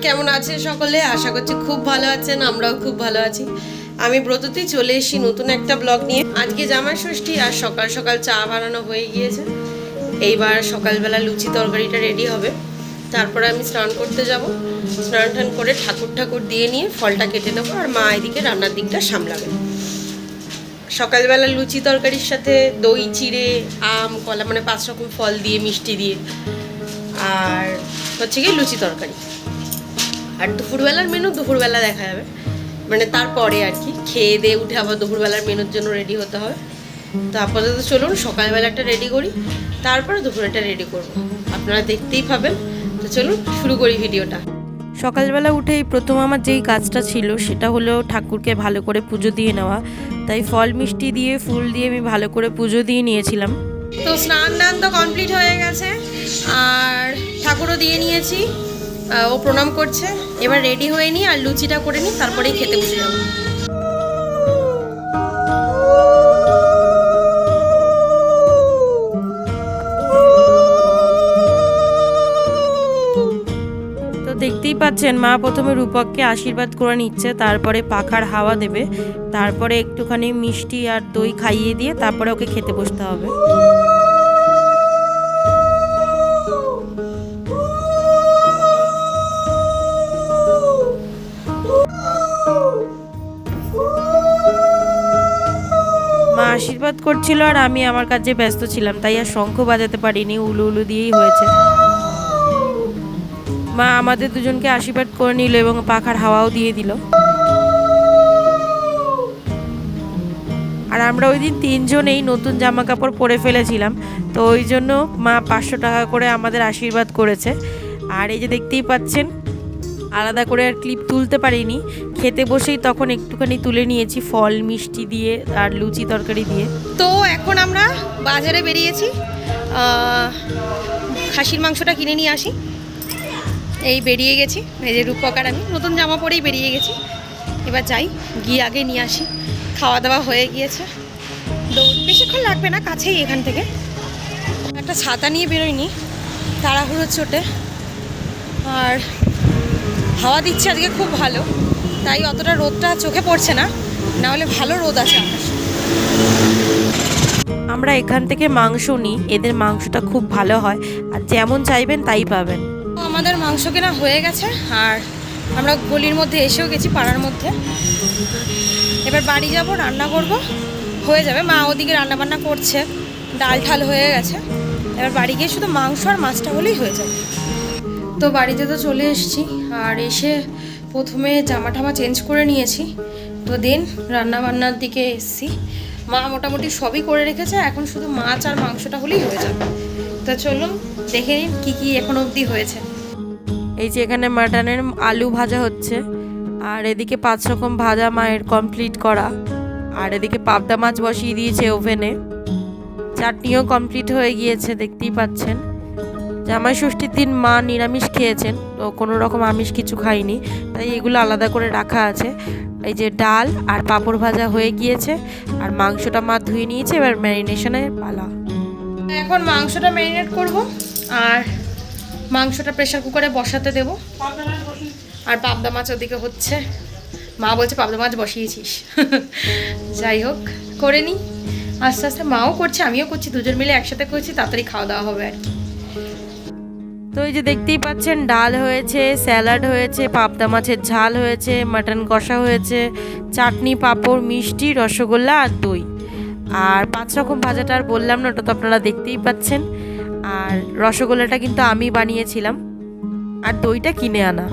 কেমন আছে সকলে? আশা করছি খুব ভালো আছেন, আমরাও খুব ভালো আছি। আমি ব্রততী চলে এসেছি নতুন একটা ব্লগ নিয়ে। আজকে জামাই ষষ্ঠী আর সকাল সকাল চা বানানো হয়ে গিয়েছে। এইবার সকালবেলা লুচি তরকারিটা রেডি হবে, তারপরে আমি স্নান করতে যাব। স্নান টান করে ঠাকুর দিয়ে নিয়ে ফলটা কেটে নেবো, আর মা এদিকে রান্নার দিকটা সামলাবে। সকালবেলা লুচি তরকারির সাথে দই চিড়ে, আম কলা মানে 5 রকম ফল দিয়ে মিষ্টি দিয়ে, আর হচ্ছে কি লুচি তরকারি। আর দুপুরবেলার মেনু দুপুরবেলা দেখা যাবে, মানে তারপরে আর কি খেয়ে দিয়ে উঠে আবার দুপুরবেলার মেনুর জন্য রেডি হতে হবে। তো আপাতত চলুন সকালবেলাটা রেডি করি, তারপরে দুপুরেটা রেডি করব, আপনারা দেখতেই পাবেন। তো চলুন শুরু করি ভিডিওটা। সকালবেলা উঠেই প্রথম আমার যেই কাজটা ছিল সেটা হলো ঠাকুরকে ভালো করে পুজো দিয়ে নেওয়া। তাই ফল মিষ্টি দিয়ে ফুল দিয়ে আমি ভালো করে পুজো দিয়ে নিয়েছিলাম। তো স্নান দান তো কমপ্লিট হয়ে গেছে, আর ঠাকুরও দিয়ে নিয়েছি। ও প্রণাম করছে। এবার রেডি হয়ে নিই আর লুচিটা করে নিই, তারপরেই খেতে বসে যাবো। তো দেখতেই পাচ্ছেন মা প্রথমে রূপককে আশীর্বাদ করে নিচ্ছে, তারপরে পাখার হাওয়া দেবে, তারপরে একটুখানি মিষ্টি আর দই খাইয়ে দিয়ে তারপরে ওকে খেতে বসতে হবে। মা আশীর্বাদ করছিল আর আমি আমার কাজে ব্যস্ত ছিলাম, তাই আর শঙ্খ বাজাতে পারিনি, উলু উলু দিয়েই হয়েছে। মা আমাদের দুজনকে আশীর্বাদ করে নিল এবং পাখার হাওয়াও দিয়ে দিল। আর আমরা ওই দিন 3 জনেই নতুন জামা কাপড় পরে ফেলেছিলাম, তো ওই জন্য মা 500 টাকা করে আমাদের আশীর্বাদ করেছে। আর এই যে দেখতেই পাচ্ছেন আলাদা করে আর ক্লিপ তুলতে পারিনি, খেতে বসেই তখন একটুখানি তুলে নিয়েছি ফল মিষ্টি দিয়ে আর লুচি তরকারি দিয়ে। তো এখন আমরা বাজারে বেরিয়েছি, খাসির মাংসটা কিনে নিয়ে আসি। এই বেরিয়ে গেছি, এই যে রূপক আর আমি নতুন জামা পরেই বেরিয়ে গেছি। এবার যাই, গিয়ে আগে নিয়ে আসি। খাওয়া দাওয়া হয়ে গিয়েছে, বেশিক্ষণ লাগবে না, কাছেই এখান থেকে। একটা ছাতা নিয়ে বেরোয়নি, তাড়াহুড়ো চোটে। আর হাওয়া দিচ্ছে আজকে খুব ভালো, তাই অতটা রোদটা চোখে পড়ছে না, নাহলে ভালো রোদ আছে আকাশে। আমরা এখান থেকে মাংস নিই, এদের মাংসটা খুব ভালো হয়, আর যেমন চাইবেন তাই পাবেন। আমাদের মাংস কেনা হয়ে গেছে, আর আমরা গলির মধ্যে এসেও গেছি, পাড়ার মধ্যে। এবার বাড়ি যাব, রান্না করব, হয়ে যাবে। মা ওদিকে রান্নাবান্না করছে, ডাল ঠাল হয়ে গেছে। এবার বাড়ি গিয়ে শুধু মাংস আর মাছটা হলেই হয়ে যাবে। তো বাড়িতে তো চলে এসেছি, আর এসে প্রথমে জামা টামা চেঞ্জ করে নিয়েছি। তো দেন রান্নাবান্নার দিকে এসেছি। মা মোটামুটি সবই করে রেখেছে, এখন শুধু মাছ আর মাংসটা হলেই হয়ে যাবে। তো চলুন দেখে নিন কী কী এখন অবধি হয়েছে। এই যে এখানে মাটনের আলু ভাজা হচ্ছে, আর এদিকে 5 রকম ভাজা মায়ের কমপ্লিট করা, আর এদিকে পাবদা মাছ বসিয়ে দিয়েছে ওভেনে। চাটনিও কমপ্লিট হয়ে গিয়েছে, দেখতেই পাচ্ছেন। জামাই ষষ্ঠীর দিন মা নিরামিষ খেয়েছেন, তো কোনো রকম আমিষ কিছু খাইনি, তাই এগুলো আলাদা করে রাখা আছে। এই যে ডাল আর পাঁপড় ভাজা হয়ে গিয়েছে, আর মাংসটা মা ধুয়ে নিয়েছে, এবার ম্যারিনেশনের পালা। এখন মাংসটা ম্যারিনেট করব, আর মাংসটা প্রেসার কুকারে বসাতে দেব। আর পাবদা মাছ ওদিকে হচ্ছে, মা বলছে পাবদা মাছ বসিয়েছিস। যাই হোক, করে নিই আস্তে আস্তে। মাও করছে, আমিও করছি, দুজন মিলে একসাথে করছি, তাড়াতাড়ি খাওয়া দাওয়া হবে আর কি। তো এই যে দেখতেই পাচ্ছেন ডাল হয়েছে, স্যালাড হয়েছে, পাবদা মাছের ঝাল হয়েছে, মাটন কষা হয়েছে, চাটনি, পাঁপড়, মিষ্টি, রসগোল্লা আর দই। আর 5 রকম ভাজাটা আর বললাম না, ওটা তো আপনারা দেখতেই পাচ্ছেন। আর রসগোল্লাটা কিন্তু আমি বানিয়েছিলাম, আর দইটা কিনে আনা।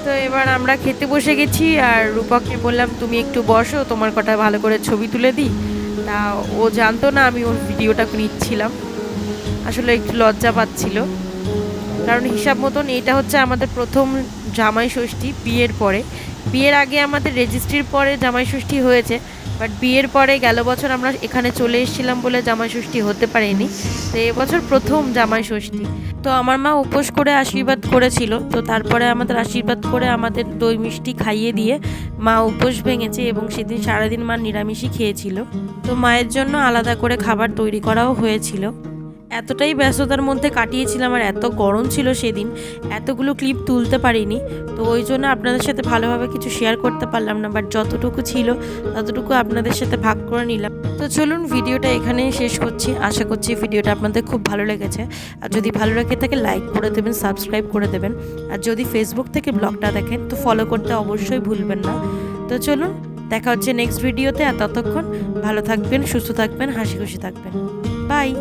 তো এবার আমরা খেতে বসে গেছি, আর রূপককে বললাম তুমি একটু বসো, তোমার কটা ভালো করে ছবি তুলে দিই। তা ও জানতো না আমি ওর ভিডিওটা নিচ্ছিলাম, আসলে একটু লজ্জা পাচ্ছিল, কারণ হিসাব মতন এটা হচ্ছে আমাদের প্রথম জামাই ষষ্ঠী বিয়ের পরে, বিয়ের আগে আমাদের রেজিস্ট্রির পরে জামাইষষ্ঠী হয়েছে, বাট বিয়ের পরে গেল বছর আমরা এখানে চলে এসেছিলাম বলে জামাইষষ্ঠী হতে পারেনি। তো এবছর প্রথম জামাইষষ্ঠী। তো আমার মা উপোস করে আশীর্বাদ করেছিল, তো তারপরে আমাদের আশীর্বাদ করে আমাদের দই মিষ্টি খাইয়ে দিয়ে মা উপোস ভেঙেছে এবং সেদিন সারাদিন মা নিরামিষই খেয়েছিল। তো মায়ের জন্য আলাদা করে খাবার তৈরি করাও হয়েছিল। এতটাই ব্যস্ততার মধ্যে কাটিয়েছিলাম আর এত গরম ছিল সেদিন, এতগুলো ক্লিপ তুলতে পারিনি। তো ওই জন্য আপনাদের সাথে ভালোভাবে কিছু শেয়ার করতে পারলাম না, বাট যতটুকু ছিল ততটুকু আপনাদের সাথে ভাগ করে নিলাম। তো চলুন ভিডিওটা এখানেই শেষ করছি। আশা করছি ভিডিওটা আপনাদের খুব ভালো লেগেছে। আর যদি ভালো লেগে থাকে লাইক করে দেবেন, সাবস্ক্রাইব করে দেবেন। আর যদি ফেসবুক থেকে ব্লগটা দেখেন তো ফলো করতে অবশ্যই ভুলবেন না। তো চলুন, দেখা হচ্ছে নেক্সট ভিডিওতে। আর ততক্ষণ ভালো থাকবেন, সুস্থ থাকবেন, হাসি খুশি থাকবেন। বাই।